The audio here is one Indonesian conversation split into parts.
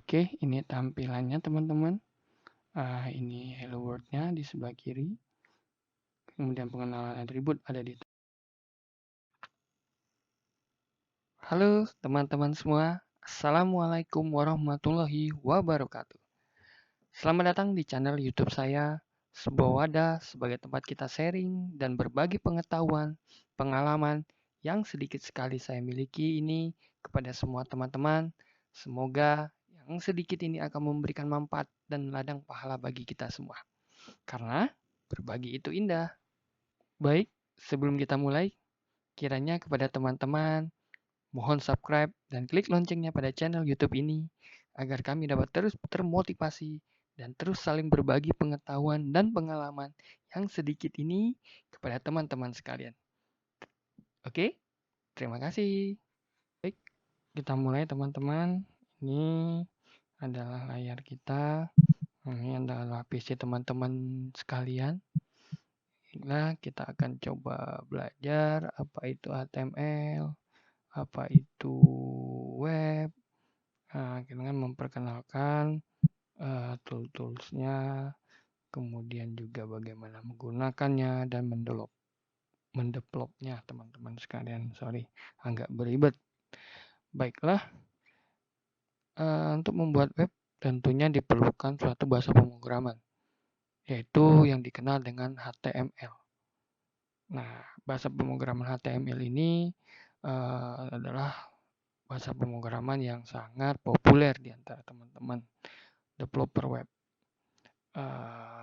Oke, ini tampilannya teman-teman. Ini hello world-nya di sebelah kiri. Kemudian pengenalan atribut ada di. Halo teman-teman semua. Assalamualaikum warahmatullahi wabarakatuh. Selamat datang di channel YouTube saya, sebuah wadah sebagai tempat kita sharing dan berbagi pengetahuan, pengalaman yang sedikit sekali saya miliki ini kepada semua teman-teman. Semoga yang sedikit ini akan memberikan manfaat dan ladang pahala bagi kita semua. Karena berbagi itu indah. Baik, sebelum kita mulai, kiranya kepada teman-teman, mohon subscribe dan klik loncengnya pada channel YouTube ini, agar kami dapat terus termotivasi dan terus saling berbagi pengetahuan dan pengalaman yang sedikit ini kepada teman-teman sekalian. Oke, terima kasih. Baik, kita mulai teman-teman. Ini adalah layar kita. Ini adalah PC teman-teman sekalian. Nah, kita akan coba belajar apa itu HTML, apa itu web. Nah, kita memperkenalkan tool-toolsnya, kemudian juga bagaimana menggunakannya dan mendevelopnya, teman-teman sekalian. Sorry, agak beribet. Baiklah, untuk membuat web tentunya diperlukan suatu bahasa pemrograman, yaitu yang dikenal dengan HTML. Nah, bahasa pemrograman HTML ini adalah bahasa pemrograman yang sangat populer di antara teman-teman developer web.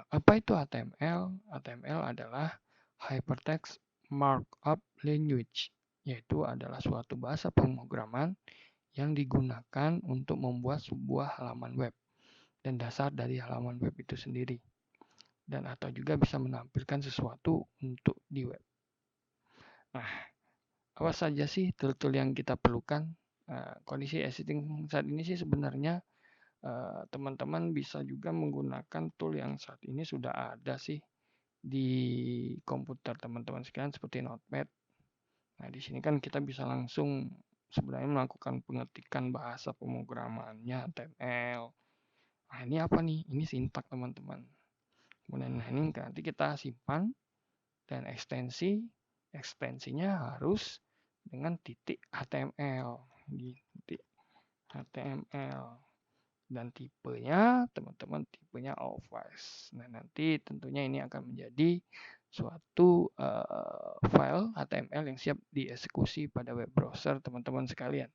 Apa itu HTML? HTML adalah Hypertext Markup Language, yaitu adalah suatu bahasa pemrograman yang digunakan untuk membuat sebuah halaman web dan dasar dari halaman web itu sendiri, dan atau juga bisa menampilkan sesuatu untuk di web. Nah, apa saja sih tool-tool yang kita perlukan? Kondisi existing saat ini sih sebenarnya teman-teman bisa juga menggunakan tool yang saat ini sudah ada sih di komputer teman-teman sekalian seperti Notepad. Nah, di sini kan kita bisa langsung sebenarnya melakukan pengetikan bahasa pemrogramannya HTML. Nah, ini apa nih? Ini sintak teman-teman. Kemudian ini nanti kita simpan dan ekstensinya harus dengan titik HTML, titik HTML. Dan tipenya, teman-teman, tipenya Office. Nah, nanti tentunya ini akan menjadi suatu file HTML yang siap dieksekusi pada web browser, teman-teman sekalian.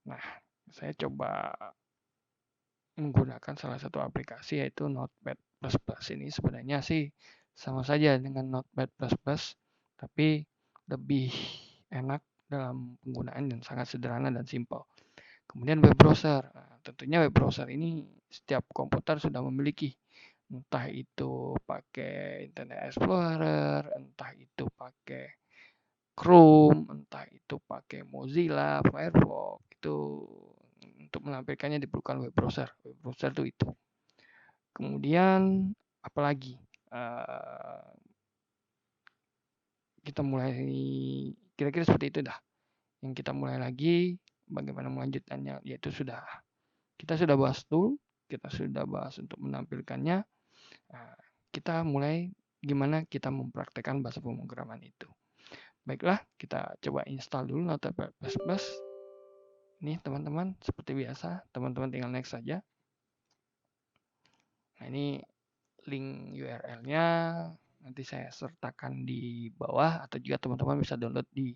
Nah, saya coba menggunakan salah satu aplikasi yaitu Notepad++. Ini sebenarnya sih sama saja dengan Notepad++, tapi lebih enak dalam penggunaan dan sangat sederhana dan simpel. Kemudian web browser. Nah, tentunya web browser ini setiap komputer sudah memiliki. Entah itu pakai Internet Explorer, entah itu pakai Chrome, entah itu pakai Mozilla, Firefox. Itu untuk menampilkannya diperlukan web browser. Web browser itu. Kemudian apalagi? Kita mulai kira-kira seperti itu dah. Yang kita mulai lagi bagaimana melanjutkannya, yaitu kita sudah bahas tool, kita sudah bahas untuk menampilkannya. Nah, kita mulai gimana kita mempraktekkan bahasa pemrograman itu. Baiklah, kita coba install dulu Notepad++. Ini teman-teman, seperti biasa, teman-teman tinggal next saja. Nah, ini link URL-nya nanti saya sertakan di bawah, atau juga teman-teman bisa download di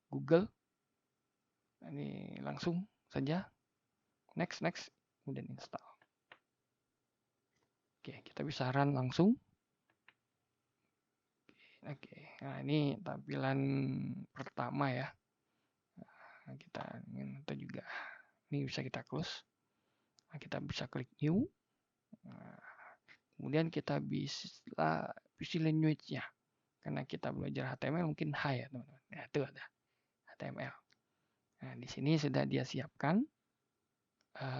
Google. Nah, ini langsung saja next, kemudian install. Oke, kita bisa run langsung. Oke, nah ini tampilan pertama ya. Nah, kita atau juga ini bisa kita close. Nah, kita bisa klik new. Nah, kemudian kita bisa pilih language-nya. Karena kita belajar HTML mungkin H ya teman-teman. Nah, itu ada HTML. Nah, di sini sudah dia siapkan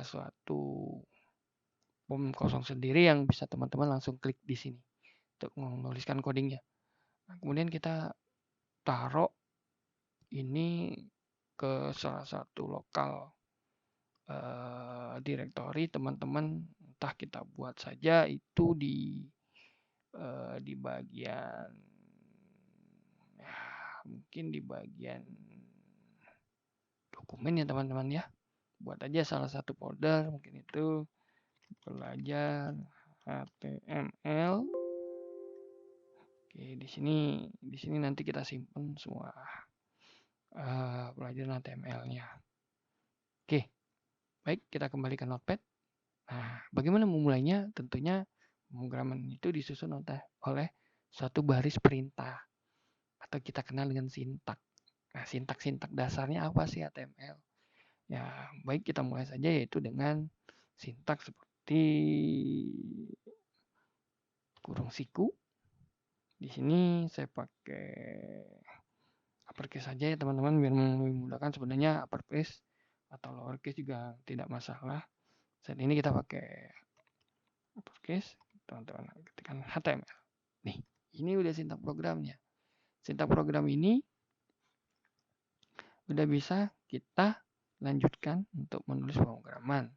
suatu form kosong sendiri yang bisa teman-teman langsung klik di sini untuk menuliskan codingnya. Nah, kemudian kita taruh ini ke salah satu lokal directory teman-teman, entah kita buat saja itu di bagian ya, mungkin di bagian dokumen ya teman-teman ya. Buat aja salah satu folder, mungkin itu belajar HTML. Oke, di sini nanti kita simpan semua pelajaran HTML-nya. Oke, baik, kita kembali ke Notepad. Nah, bagaimana memulainya? Tentunya pemrograman itu disusun oleh suatu baris perintah atau kita kenal dengan sintak. Nah, sintak-sintak dasarnya apa sih HTML? Ya, baik kita mulai saja yaitu dengan sintak seperti kurung siku. Di sini saya pakai uppercase saja ya teman-teman biar memudahkan. Sebenarnya uppercase atau lowercase juga tidak masalah. Saat ini kita pakai uppercase, teman-teman ketikkan HTML. Nih, ini udah sintak programnya. Sintak program ini udah bisa kita lanjutkan untuk menulis pemrograman.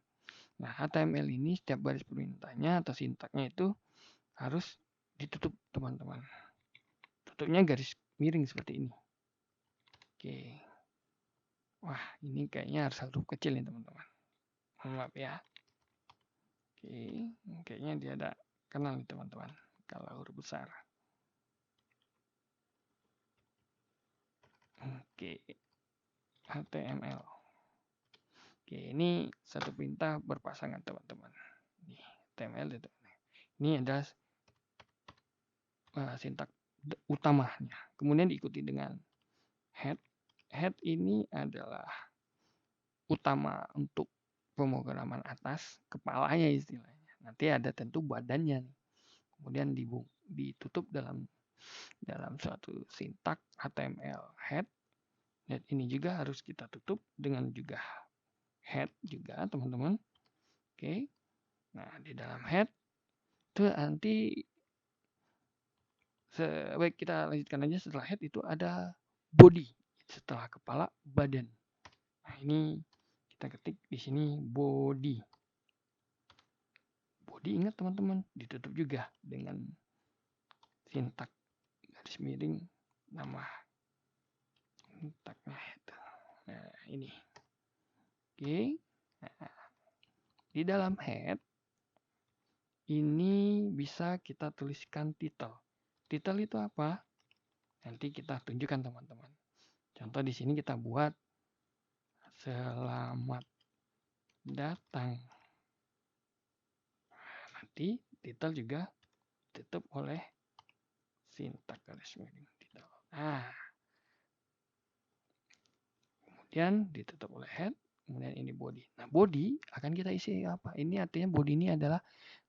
Nah, HTML ini setiap baris perintahnya atau sintaknya itu harus ditutup, teman-teman. Tutupnya garis miring seperti ini. Oke. Wah, ini kayaknya harus huruf kecil nih, teman-teman. Maaf ya. Oke, kayaknya dia ada kenal nih, teman-teman. Kalau huruf besar. Oke. HTML. Oke, ini satu perintah berpasangan, teman-teman. Nih, HTML itu. Ini adalah sintak utamanya. Kemudian diikuti dengan head. Head ini adalah utama untuk pemrograman atas, kepalanya istilahnya. Nanti ada tentu badannya. Kemudian ditutup dalam suatu sintak HTML head. Head ini juga harus kita tutup dengan juga head juga, teman-teman. Oke. Nah, di dalam head itu nanti baik kita lanjutkan aja. Setelah head itu ada body. Setelah kepala, badan. Nah, ini kita ketik di sini body. Body, ingat teman-teman, ditutup juga dengan sintak garis miring nama sintaknya itu. Nah, ini. Oke. Nah, di dalam head ini bisa kita tuliskan title. Title itu apa? Nanti kita tunjukkan, teman-teman. Contoh di sini kita buat selamat datang. Nanti title juga ditutup oleh sintak garis miring title. Nah, kemudian ditutup oleh head, kemudian ini body. Nah, body akan kita isi apa? Ini artinya body ini adalah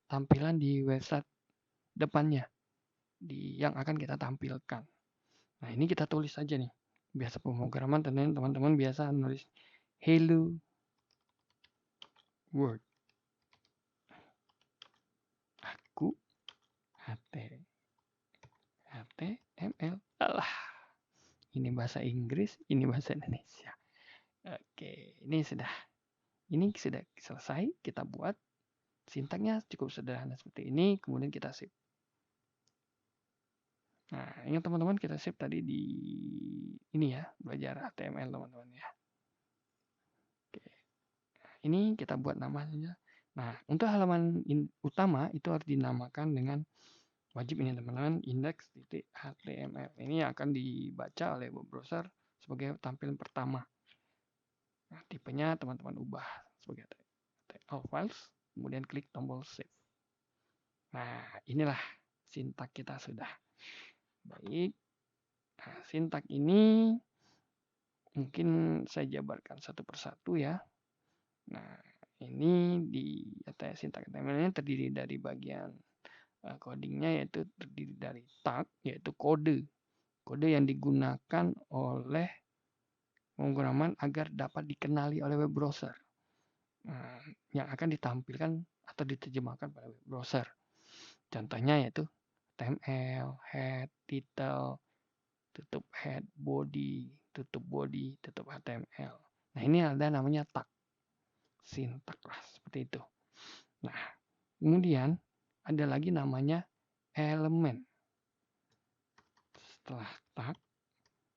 tampilan di website depannya yang akan kita tampilkan. Nah, ini kita tulis saja nih. Biasa pemrograman teman-teman biasa nulis hello world. Aku HTML. Alah. Ini bahasa Inggris, ini bahasa Indonesia. Oke, ini sudah selesai. Kita buat sintaknya cukup sederhana seperti ini, kemudian kita save. Nah, ingat teman-teman, kita save tadi di ini ya, belajar HTML teman-teman ya. Oke. Ini kita buat namanya. Nah, untuk halaman utama itu harus dinamakan dengan wajib ini teman-teman, index.html. Ini akan dibaca oleh web browser sebagai tampilan pertama. Nah, tipenya teman-teman ubah sebagai HTML files, kemudian klik tombol save. Nah, inilah sintak kita sudah. Baik. Nah, sintak ini mungkin saya jabarkan satu persatu ya. Nah, ini di sintak HTML ini terdiri dari bagian codingnya, yaitu terdiri dari tag, yaitu kode yang digunakan oleh pemrograman agar dapat dikenali oleh web browser. Nah, yang akan ditampilkan atau diterjemahkan pada web browser. Contohnya yaitu HTML, head, title, tutup head, body, tutup HTML. Nah, ini ada namanya tag. sintak lah, seperti itu. Nah, kemudian ada lagi namanya elemen. Setelah tag,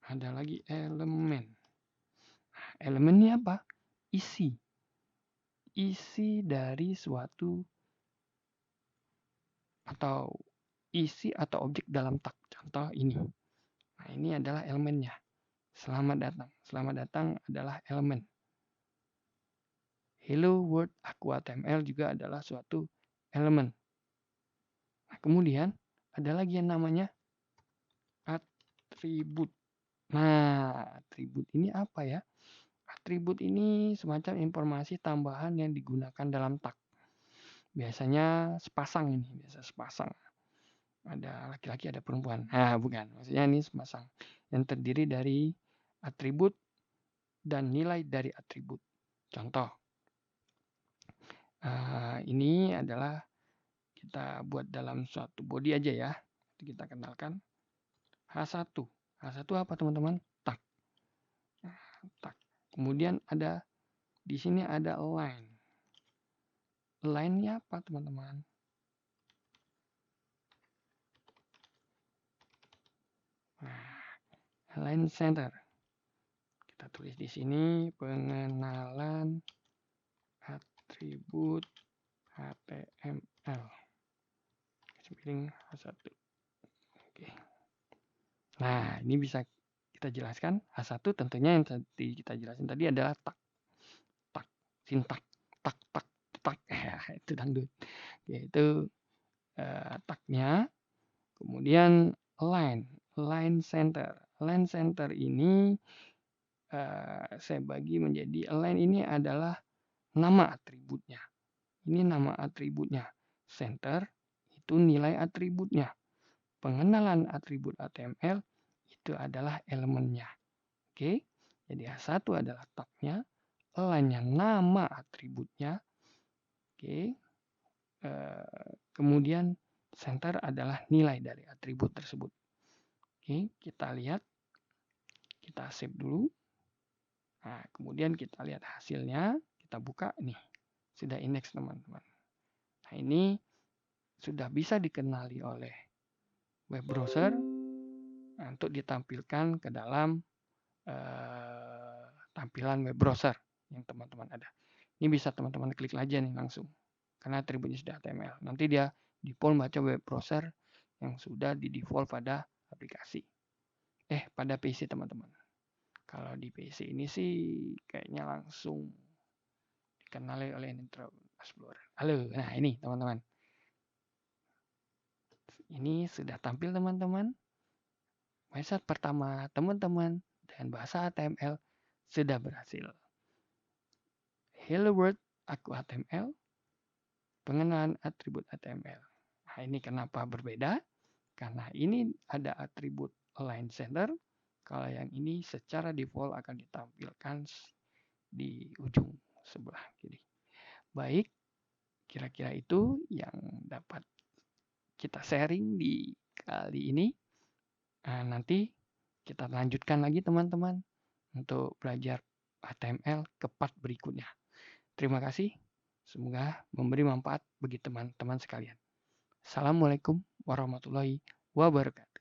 ada lagi elemen. Nah, elemen ini apa? Isi. Isi dari suatu atau isi atau objek dalam tag. Contoh ini. Nah, ini adalah elemennya. Selamat datang. Selamat datang adalah elemen. Hello World Aku HTML juga adalah suatu elemen. Nah, kemudian ada lagi yang namanya atribut. Nah, atribut ini apa ya? Atribut ini semacam informasi tambahan yang digunakan dalam tag. Biasanya sepasang ini, biasa sepasang. Ada laki-laki, ada perempuan. Nah, bukan. Maksudnya ini sepasang yang terdiri dari atribut dan nilai dari atribut. Contoh, ini adalah kita buat dalam suatu body aja ya. Kita kenalkan H1. H1 apa teman-teman? Tag. Tag. Kemudian ada di sini ada line. Line-nya apa teman-teman? Nah, line center. Kita tulis di sini pengenalan atribut HTML. Pilih H1. Oke. Nah, ini bisa kita jelaskan. H1 tentunya yang tadi kita jelasin tadi adalah tag. Tag, sintak, tag, tag, tag. Ya, itu dangdut. Yaitu tagnya. Kemudian line center. Line center ini saya bagi menjadi line ini adalah nama atributnya. Ini nama atributnya. Center itu nilai atributnya. Pengenalan atribut HTML itu adalah elemennya. Oke. Jadi H1 adalah tagnya, line-nya nama atributnya. Oke. Kemudian center adalah nilai dari atribut tersebut. Oke, kita lihat. Kita save dulu. Nah, kemudian kita lihat hasilnya. Kita buka nih. Sudah indeks teman-teman. Nah, ini sudah bisa dikenali oleh web browser untuk ditampilkan ke dalam tampilan web browser yang teman-teman ada. Ini bisa teman-teman klik aja nih langsung. Karena atributnya sudah HTML. Nanti dia default baca web browser yang sudah di default pada aplikasi. Pada PC teman-teman. Kalau di PC ini sih kayaknya langsung dikenali oleh Internet Explorer. Halo, nah ini teman-teman. Ini sudah tampil teman-teman. Website pertama teman-teman dengan bahasa HTML sudah berhasil. Hello World Aku HTML. Pengenalan atribut HTML. Nah, ini kenapa berbeda? Karena ini ada atribut align center. Kalau yang ini secara default akan ditampilkan di ujung sebelah kiri. Baik, kira-kira itu yang dapat kita sharing di kali ini. Nanti kita lanjutkan lagi teman-teman untuk belajar HTML ke part berikutnya. Terima kasih. Semoga memberi manfaat bagi teman-teman sekalian. Assalamualaikum warahmatullahi wabarakatuh.